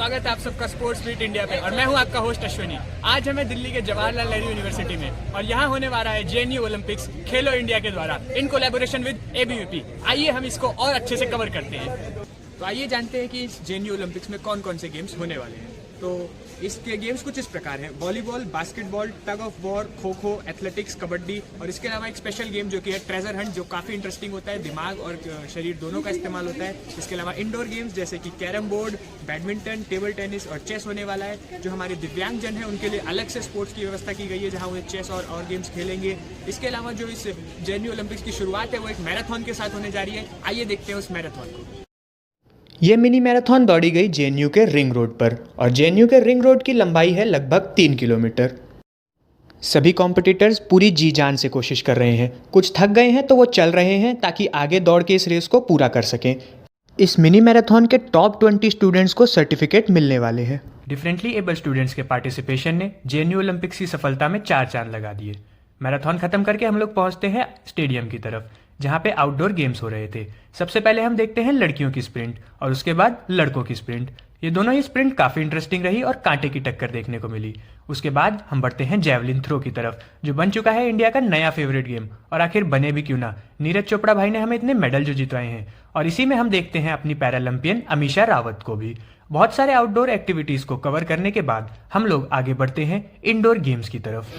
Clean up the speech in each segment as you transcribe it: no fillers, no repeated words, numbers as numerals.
स्वागत है आप सबका स्पोर्ट्स बीट इंडिया पे और मैं हूं आपका होस्ट अश्विनी। आज हमें दिल्ली के जवाहरलाल नेहरू यूनिवर्सिटी में और यहां होने वाला है जेएनयू ओलंपिक्स खेलो इंडिया के द्वारा इन कोलैबोरेशन विद एबीवीपी। आइए हम इसको और अच्छे से कवर करते हैं। तो आइए जानते हैं कि इस जेएनयू ओलंपिक्स में कौन कौन से गेम्स होने वाले हैं। तो इसके गेम्स कुछ इस प्रकार हैं: volleyball, basketball, tug of war, kho kho, athletics, kabaddi और इसके अलावा एक स्पेशल गेम जो कि है ट्रेजर हंट, जो काफ़ी इंटरेस्टिंग होता है। दिमाग और शरीर दोनों का इस्तेमाल होता है। इसके अलावा इंडोर गेम्स जैसे कि carrom board, badminton, table tennis और चेस होने वाला है। जो हमारे दिव्यांगजन हैं उनके लिए अलग से स्पोर्ट्स की व्यवस्था की गई है जहाँ वो चेस और गेम्स खेलेंगे। इसके अलावा जो इस जेएनयू ओलंपिक्स की शुरुआत है वो एक मैराथन के साथ होने जा रही है। आइए देखते हैं उस मैराथन को। ये मिनी मैराथन दौड़ी गई जेएनयू के रिंग रोड पर और जेएनयू के रिंग रोड की लंबाई है लगभग 3 किलोमीटर। सभी कॉम्पिटिटर्स पूरी जी जान से कोशिश कर रहे हैं। कुछ थक गए हैं तो वो चल रहे हैं ताकि आगे दौड़ के इस रेस को पूरा कर सकें। इस मिनी मैराथन के टॉप 20 स्टूडेंट्स को सर्टिफिकेट मिलने वाले हैं। डिफरेंटली एबल स्टूडेंट्स के पार्टिसिपेशन ने जेएनयू ओलंपिक्स की सफलता में 4 चांद लगा दिए। मैराथन खत्म करके हम लोग पहुंचते हैं स्टेडियम की तरफ जहां पे आउटडोर गेम्स हो रहे थे। सबसे पहले हम देखते हैं लड़कियों की स्प्रिंट और उसके बाद लड़कों की स्प्रिंट। ये दोनों ही स्प्रिंट काफ़ी इंटरेस्टिंग रही और कांटे की टक्कर देखने को मिली। उसके बाद हम बढ़ते हैं जैवलिन थ्रो की तरफ जो बन चुका है इंडिया का नया फेवरेट गेम। और आखिर बने भी क्यों ना, नीरज चोपड़ा भाई ने हमें इतने मेडल जो जितवाए हैं। और इसी में हम देखते हैं अपनी पैरालंपियन अमीषा रावत को भी। बहुत सारे आउटडोर एक्टिविटीज़ को कवर करने के बाद हम लोग आगे बढ़ते हैं इंडोर गेम्स की तरफ।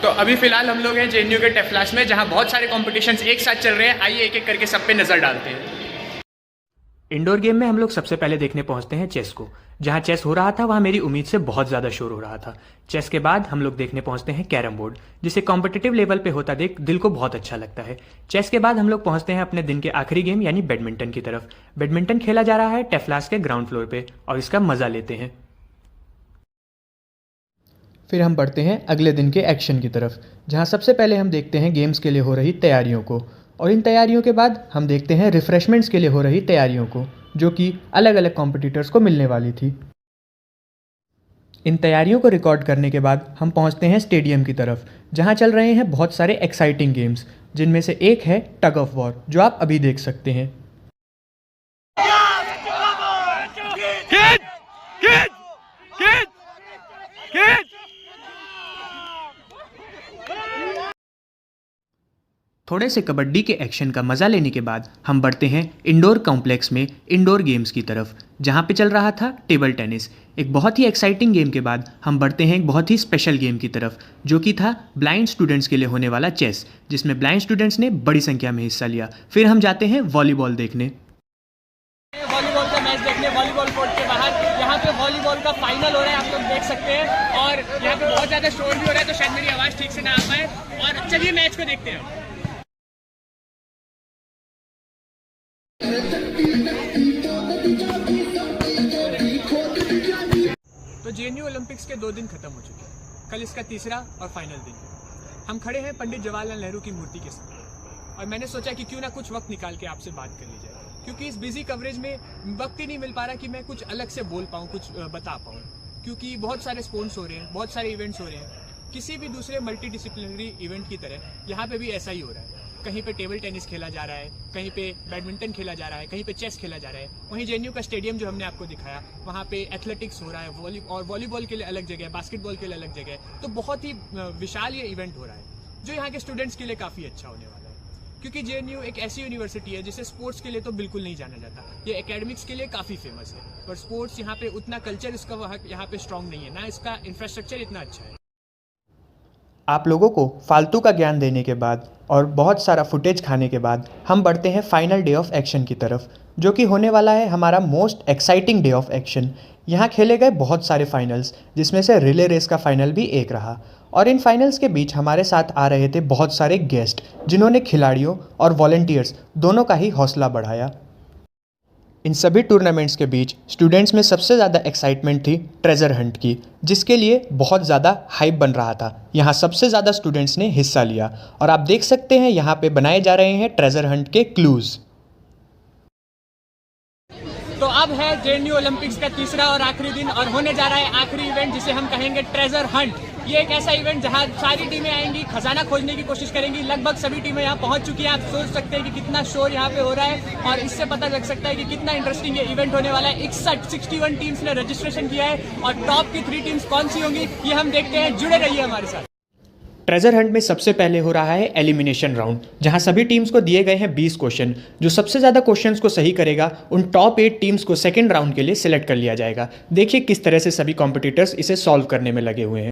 तो अभी फिलहाल हम लोग हैं जेएनयू के टेफ्लास में जहां बहुत सारे कॉम्पिटिशन्स एक साथ चल रहे हैं। आइए एक एक करके सब पे नजर डालते हैं। इंडोर गेम में हम लोग सबसे पहले देखने पहुंचते हैं चेस को। जहां चेस हो रहा था वहां मेरी उम्मीद से बहुत ज़्यादा शोर हो रहा था। चेस के बाद हम लोग देखने पहुंचते हैं कैरम बोर्ड, जिसे कॉम्पिटिटिव लेवल पे होता देख दिल को बहुत अच्छा लगता है। चेस के बाद हम लोग पहुंचते हैं अपने दिन के आखिरी गेम यानी बैडमिंटन की तरफ। बैडमिंटन खेला जा रहा है टेफ्लास के ग्राउंड फ्लोर पे और इसका मजा लेते हैं। फिर हम बढ़ते हैं अगले दिन के एक्शन की तरफ जहां सबसे पहले हम देखते हैं गेम्स के लिए हो रही तैयारियों को और इन तैयारियों के बाद हम देखते हैं रिफ्रेशमेंट्स के लिए हो रही तैयारियों को जो कि अलग अलग कॉम्पिटिटर्स को मिलने वाली थी। इन तैयारियों को रिकॉर्ड करने के बाद हम पहुंचते हैं स्टेडियम की तरफ जहां चल रहे हैं बहुत सारे एक्साइटिंग गेम्स, जिनमें से एक है टग ऑफ वॉर जो आप अभी देख सकते हैं। थोड़े से कबड्डी के एक्शन का मजा लेने के बाद हम बढ़ते हैं इंडोर कॉम्प्लेक्स में इंडोर गेम्स की तरफ जहां पे चल रहा था टेबल टेनिस। एक बहुत ही एक्साइटिंग गेम के बाद हम बढ़ते हैं एक बहुत ही स्पेशल गेम की तरफ जो कि था ब्लाइंड स्टूडेंट्स के लिए होने वाला चेस, जिसमें ब्लाइंड स्टूडेंट्स ने बड़ी संख्या में हिस्सा लिया। फिर हम जाते हैं वॉलीबॉल देखने। वॉलीबॉल का मैच देखने वॉलीबॉल कोर्ट के बाहर यहाँ पे वॉलीबॉल का फाइनल हो रहा है, आप लोग देख सकते हैं। और यहाँ पे बहुत ज़्यादा शोर भी हो रहा है तो शायद मेरी आवाज़ ठीक से ना आ पाए। और चलिए मैच को देखते हैं। तो जेएनयू ओलंपिक्स के 2 दिन खत्म हो चुके हैं। कल इसका तीसरा और फाइनल दिन है। हम खड़े हैं पंडित जवाहरलाल नेहरू की मूर्ति के सामने और मैंने सोचा कि क्यों ना कुछ वक्त निकाल के आपसे बात कर ली जाए, क्योंकि इस बिजी कवरेज में वक्त ही नहीं मिल पा रहा कि मैं कुछ अलग से बोल पाऊँ, कुछ बता पाऊँ, क्योंकि बहुत सारे स्पोर्ट्स हो रहे हैं, बहुत सारे इवेंट्स हो रहे हैं। किसी भी दूसरे मल्टी डिसिप्लिनरी इवेंट की तरह यहाँ पे भी ऐसा ही हो रहा है। कहीं पे टेबल टेनिस खेला जा रहा है, कहीं पे बैडमिंटन खेला जा रहा है, कहीं पे चेस खेला जा रहा है। वहीं जेएनयू का स्टेडियम जो हमने आपको दिखाया वहाँ पे एथलेटिक्स हो रहा है, वॉलीबॉल के लिए अलग जगह है, बास्केटबॉल के लिए अलग जगह है। तो बहुत ही विशाल ये इवेंट हो रहा है जो यहाँ के स्टूडेंट्स के लिए काफ़ी अच्छा होने वाला है, क्योंकि जेएनयू एक ऐसी यूनिवर्सिटी है जिसे स्पोर्ट्स के लिए तो बिल्कुल नहीं जाना जाता। ये एकेडमिक्स के लिए काफ़ी फेमस है, पर स्पोर्ट्स यहाँ पे उतना कल्चर इसका यहाँ पे स्ट्रॉन्ग नहीं है, ना इसका इंफ्रास्ट्रक्चर इतना अच्छा है। आप लोगों को फालतू का ज्ञान देने के बाद और बहुत सारा फुटेज खाने के बाद हम बढ़ते हैं फाइनल डे ऑफ एक्शन की तरफ जो कि होने वाला है हमारा most exciting day of action. यहाँ खेले गए बहुत सारे फाइनल्स जिसमें से रिले रेस का फाइनल भी एक रहा और इन फाइनल्स के बीच हमारे साथ आ रहे थे बहुत सारे गेस्ट जिन्होंने खिलाड़ियों और वॉलंटियर्स दोनों का ही हौसला बढ़ाया। इन सभी टूर्नामेंट्स के बीच स्टूडेंट्स में सबसे ज़्यादा एक्साइटमेंट थी ट्रेजर हंट की, जिसके लिए बहुत ज़्यादा हाइप बन रहा था। यहाँ सबसे ज़्यादा स्टूडेंट्स ने हिस्सा लिया और आप देख सकते हैं यहाँ पे बनाए जा रहे हैं ट्रेजर हंट के क्लूज़। तो अब है जेएनयू ओलंपिक्स का तीसरा और आखिरी दिन और होने जा रहा है आखिरी इवेंट जिसे हम कहेंगे ट्रेजर हंट। ये एक ऐसा इवेंट जहां सारी टीमें आएंगी, खजाना खोजने की कोशिश करेंगी। लगभग सभी टीमें यहाँ पहुंच चुकी हैं। आप सोच सकते हैं कि कितना शोर यहाँ पे हो रहा है और इससे पता लग सकता है कि कितना इंटरेस्टिंग ये इवेंट होने वाला है। 61 टीम्स ने रजिस्ट्रेशन किया है और टॉप की 3 टीम्स कौन सी होंगी ये हम देखते हैं। जुड़े रहिए हमारे साथ। ट्रेजर हंट में सबसे पहले हो रहा है एलिमिनेशन राउंड, जहां सभी टीम्स को दिए गए हैं 20 क्वेश्चन। जो सबसे ज़्यादा क्वेश्चंस को सही करेगा उन टॉप 8 टीम्स को सेकंड राउंड के लिए सिलेक्ट कर लिया जाएगा। देखिए किस तरह से सभी कॉम्पिटिटर्स इसे सॉल्व करने में लगे हुए हैं।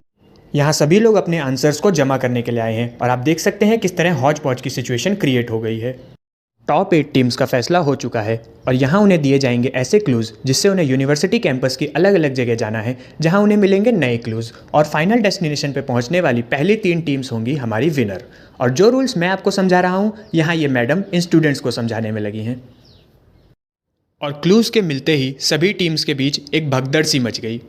यहाँ सभी लोग अपने आंसर्स को जमा करने के लिए आए हैं और आप देख सकते हैं किस तरह हौच पौच की सिचुएशन क्रिएट हो गई है। टॉप 8 टीम्स का फैसला हो चुका है और यहाँ उन्हें दिए जाएंगे ऐसे क्लूज़ जिससे उन्हें यूनिवर्सिटी कैंपस की अलग अलग जगह जाना है, जहाँ उन्हें मिलेंगे नए क्लूज़ और फाइनल डेस्टिनेशन पे पहुँचने वाली पहली 3 टीम्स होंगी हमारी विनर। और जो रूल्स मैं आपको समझा रहा हूँ यहाँ ये मैडम इन स्टूडेंट्स को समझाने में लगी हैं। और क्लूज़ के मिलते ही सभी टीम्स के बीच एक भगदड़ सी मच गई।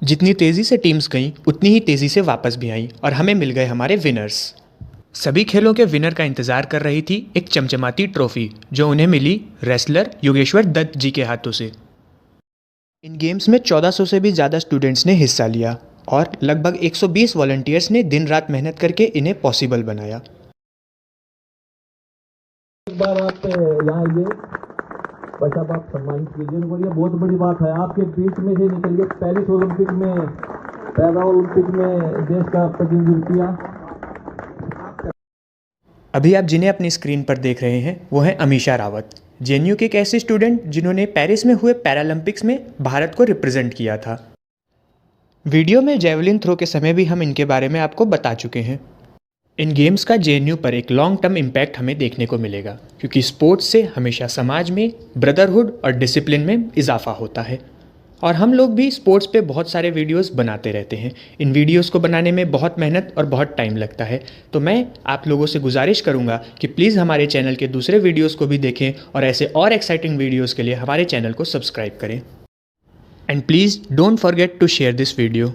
जितनी तेज़ी से टीम्स गईं उतनी ही तेज़ी से वापस भी आईं और हमें मिल गए हमारे विनर्स। सभी खेलों के विनर का इंतजार कर रही थी एक चमचमाती ट्रॉफी जो उन्हें मिली रेसलर योगेश्वर दत्त जी के हाथों से। इन गेम्स में 1400 से भी ज़्यादा स्टूडेंट्स ने हिस्सा लिया और लगभग 120 वॉलंटियर्स ने दिन रात मेहनत करके इन्हें पॉसिबल बनाया। एक बार आप यहाँ आइए, बस अब आप सम्मानित कीजिए। और ये बहुत बड़ी बात है, आपके बीच में से निकल के पेरिस ओलंपिक में, पैरा ओलंपिक में देश का प्रतिनिधित्व किया। अभी आप जिन्हें अपनी स्क्रीन पर देख रहे हैं वो हैं अमीशा रावत, जेएनयू के एक ऐसे स्टूडेंट जिन्होंने पेरिस में हुए पैरालंपिक्स में भारत को रिप्रेजेंट किया था। वीडियो में जेवलिन थ्रो के समय भी हम इनके बारे में आपको बता चुके हैं। इन गेम्स का जेएनयू पर एक लॉन्ग टर्म इम्पैक्ट हमें देखने को मिलेगा क्योंकि स्पोर्ट्स से हमेशा समाज में ब्रदरहुड और डिसिप्लिन में इजाफा होता है। और हम लोग भी स्पोर्ट्स पे बहुत सारे वीडियोस बनाते रहते हैं। इन वीडियोस को बनाने में बहुत मेहनत और बहुत टाइम लगता है, तो मैं आप लोगों से गुजारिश करूंगा कि प्लीज़ हमारे चैनल के दूसरे वीडियोस को भी देखें और ऐसे और एक्साइटिंग वीडियोस के लिए हमारे चैनल को सब्सक्राइब करें। And please don't forget to share this video.